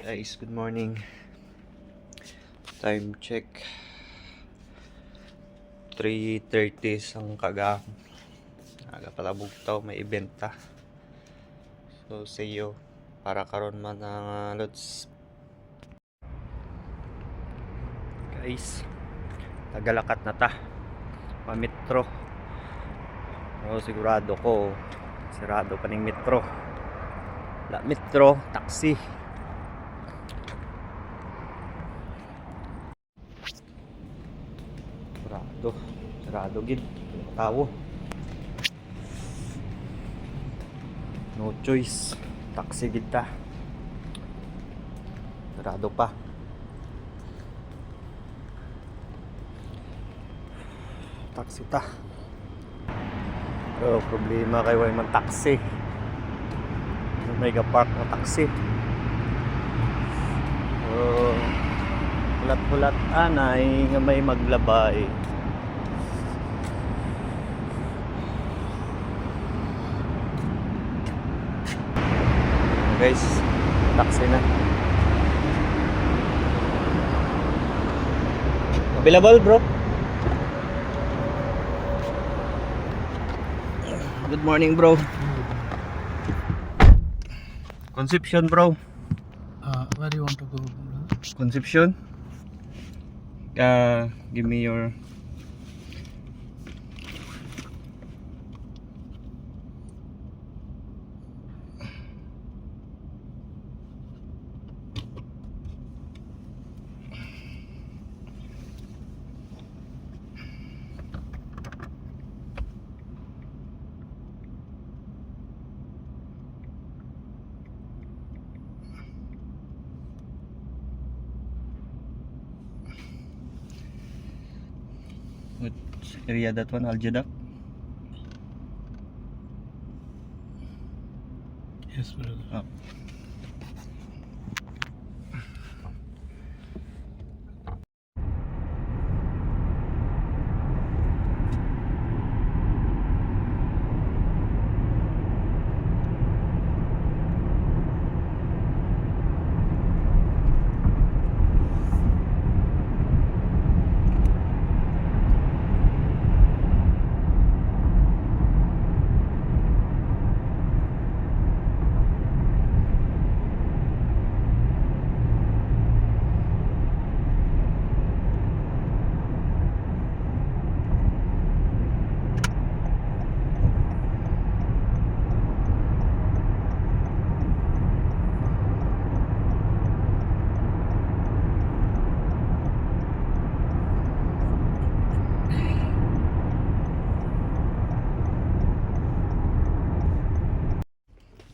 Guys, good morning. Time check 3:30 sang kaga. Aga pala bugtaw may event ta. So see you para karon man ang lods. Guys, tagalakat na ta. Pa-metro. So sigurado ko sirado pa ning metro. La metro, taxi. Sarado gid tawo. No choice, taxi gid ta. Sarado pa. Taxi ta. Pero problema kay way man taxi. May park na taxi. Hulat-hulat anay nga may maglabay. Guys, taxi na. Available, bro? Good morning, bro. Conception, bro. Where do you want to go? Conception. Give me your. What area that one? Al Jadak? Yes, brother. Oh.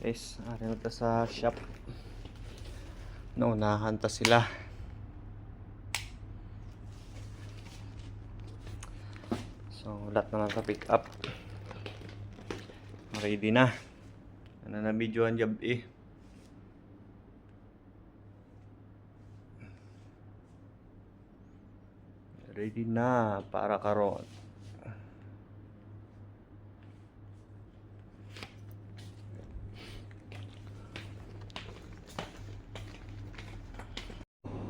Guys, ari na ta sa shop. Naunahan ta sila. So, lahat na lang ta pick up. Ready na. Ano na video ang job eh. Ready na para karon.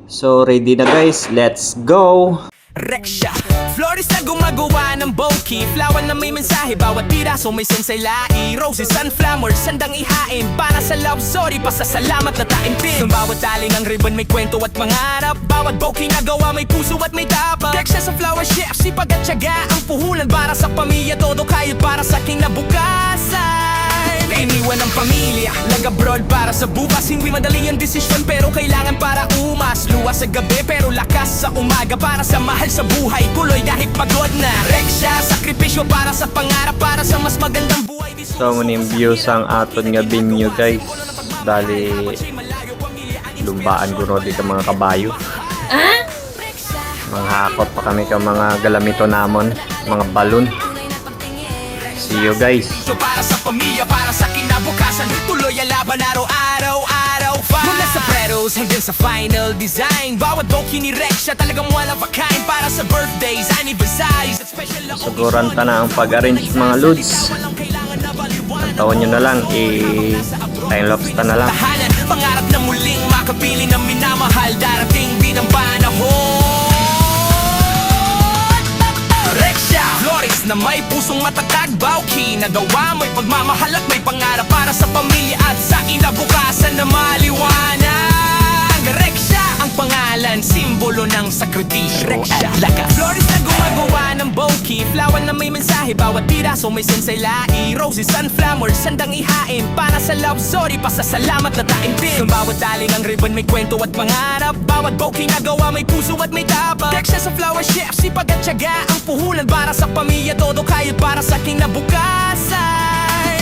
So ready na guys, let's go! Rexha, Flores na gumagawa ng bouquet. Flower na may mensahe, bawat piraso may sensay lai. Roses, sunflowers, sandang ihain. Para sa love story, pasasalamat na taimtim. Ng bawat tali ng ribbon may kwento at pangarap. Bawat bouquet na gawa may puso at may tapak. Rexha sa flower chef, sipag at tiyaga. Ang puhulan para sa pamilya, todo kayo para sa aking nabukasan. Iniwan ng pamilya, nag-abroad para sa bukas. Hindi madali ang desisyon pero kailangan para umas. Luwas sa gabi pero lakas sa umaga. Para sa mahal sa buhay, tuloy kahit pagod na. Rexha, sakripisyo para sa pangarap. Para sa mas magandang buhay. So muna yung views ang aton nga venue guys. Dali lumbaan ko no di ka mga kabayo. Mga hakot pa kami ka mga galamito namon. Mga balon. See you guys. So para sa pamilya, para sa kinabukasan, tuloy ang laban araw-araw. Mula sa Pretos Fredos hanggang sa final design. Bawat bokeh ni Rexha talagang one of a kind. Para sa birthdays, anniversaries at special occasion. Suguran ta na ang pag-arrange mga lods. Taon nyo na lang, time lapse ta na lang. Tahanan, pangarap na muling makabili ng minamahal. Darating din ang panahon. Rexha Flores na may pusong matatag, bokeh nagawa mo'y pagmamahal at may pangarap para sa pamilya at sa kinabukasan na maliwanag. Rexha ang pangalan, simbolo ng sakripisyo at lakas. Flores na gumagawa ng bokeh, flower na may mensahe, bawat piraso may sensay lai. Roses, sunflowers, sandang ihain, para sa love story, pasasalamat na taimtim. Kung bawat daling ang ribbon may kwento at pangarap, bawat bokeh nagawa may puso at may tapak. Rexha sa flower chef, sipag at tiyaga, ang puhunan para sa pamilya, todo kayod para sa kinabukasan.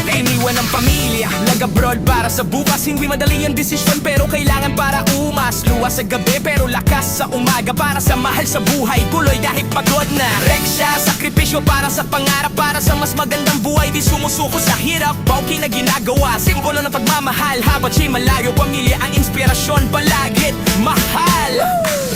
Iniwan ang pamilya, nag-abroad para sa bukas. Hindi madali ang desisyon pero kailangan para umas. Luwas sa gabi pero lakas sa umaga, para sa mahal sa buhay, tuloy dahil pagod na. Rexha, sakripisyo para sa pangarap, para sa mas magandang buhay, di sumusuko sa hirap. Bokeh na ginagawa, simbolo ng pagmamahal. Habang siya'y malayo, pamilya ang inspirasyon, palagit mahal.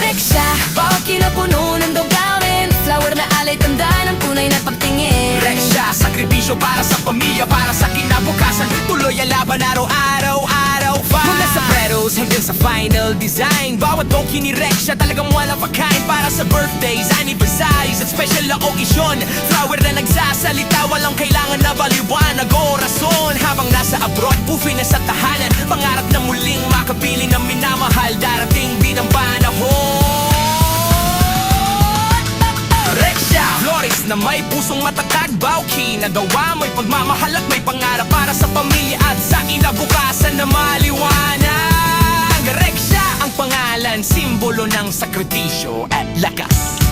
Rexha, bokeh na puno ng dogawin, flower na alay, tanda ng tunay na pagtingin. Rexha, sakripisyo para sa pamilya, para sa kinabukasan, tuloy ang laban araw-araw, araw-fight. Mula sa Fredos hanggang sa final design, bawat bokeh ni Rexha talagang one of a kind. Para sa birthdays, anniversaries at special na okasyon, flower na nagsasalita, walang kailangan na baliwanag o rason. Habang nasa abroad, buffet na sa tahanan, pangarap na muling makabili ng minamahal. Darating din ang panahon. Rexha Flores na may pusong matatag, bokeh nagawa mo'y pagmamahal at may pangarap para sa pamilya at sa kinabukasan na maliwanag. Rexha ang pangalan, simbolo ng sakripisyo at lakas.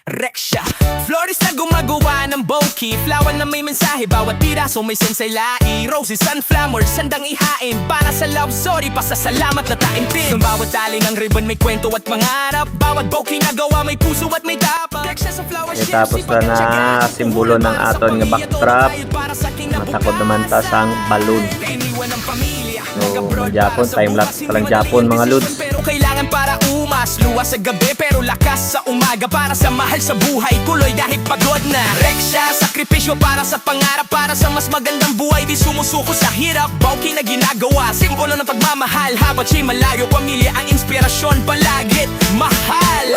Rexha Flores na gumagawa ng bokeh, flower na may mensahe, bawat piraso may sensay lai. Roses, sunflowers, sandang ihain, para sa love story, pasasalamat na taimtim. Kung bawat daling ang ribbon may kwento at pangarap, bawat bokeh nagawa may puso at may tapak. Rexha sa flower chef, Tapos sipag na at tiyaga, simbolo ng aton nga backdrop. para sa Matakod naman ta sang balloon. Iniwan ang pamilya, So, nag-abroad Japon, para sa time bukas. lapse pa lang Hindi Japon, madali mga ang lods. desisyon, pero kailangan para umas. Luwas sa gabi pero lakas sa umaga, para sa mahal sa buhay, tuloy dahil pagod na. Rexha, sakripisyo para sa pangarap, para sa mas magandang buhay, di sumusuko sa hirap. Bokeh na ginagawa, simbolo ng pagmamahal. Habang siya'y malayo, pamilya ang inspirasyon, palagit mahal.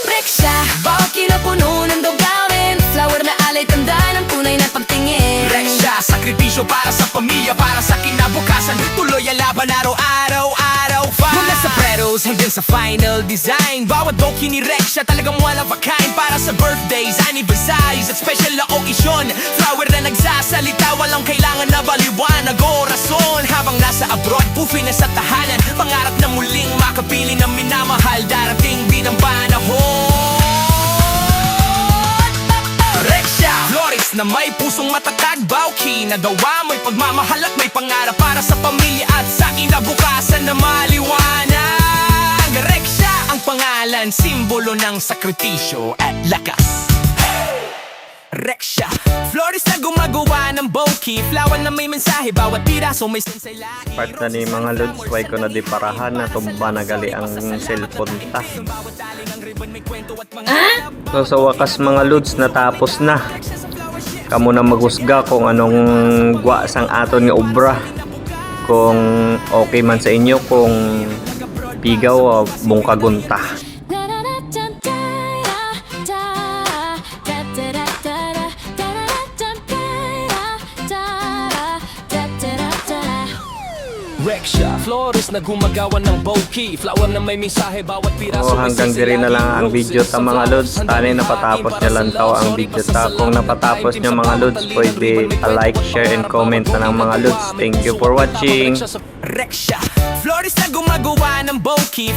Rexha, bokeh na puno ng dogawin, flower na alay, tanda ng tunay na pagtingin. Rexha, sakripisyo para sa pamilya, para sa kinabukasan, tuloy ang laban araw-araw, araw-fight. Mula sa Fredos hanggang sa final design, bawat bokeh ni Rexha talagang one of a kind. Para sa birthdays, anniversaries at special na okasyon, flower na nagsasalita, walang kailangan na baliwanag o rason. Habang nasa abroad, buffet na sa tahanan, pangarap na muling makabili ng minamahal. Darating din ang panahon. Rexha Flores na may pusong matatag, bokeh nagawa mo'y pagmamahal at may pangarap, para sa pamilya at sa kinabukasan na maliwanag. Rexha ang pangalan, simbolo ng sakripisyo at lakas. Rexha Flores na gumagawa ng bokeh, flower na may mensahe, bawat piraso may sensay lai. Part na ni mga lods, why ko na di parahan na tumba na gali ang cellphone ta. So sa wakas mga lods, natapos na. Kamu na maghusga kung anong gwa sang aton nga obra. Kung okay man sa inyo, kung pigaw o bungkagunta. Rexha Flores na gumagawa ng bokeh, flower na may mensahe, bawat piraso may Hanggang sensay diri na lai. lang ang video ta mga lods. Tani napatapos nyo lang tao ang video ta. Kung napatapos nyo mga lods, pwede like, share, and comment na ng mga lods. Thank you for watching. Rexha Flores na gumagawa ng bokeh.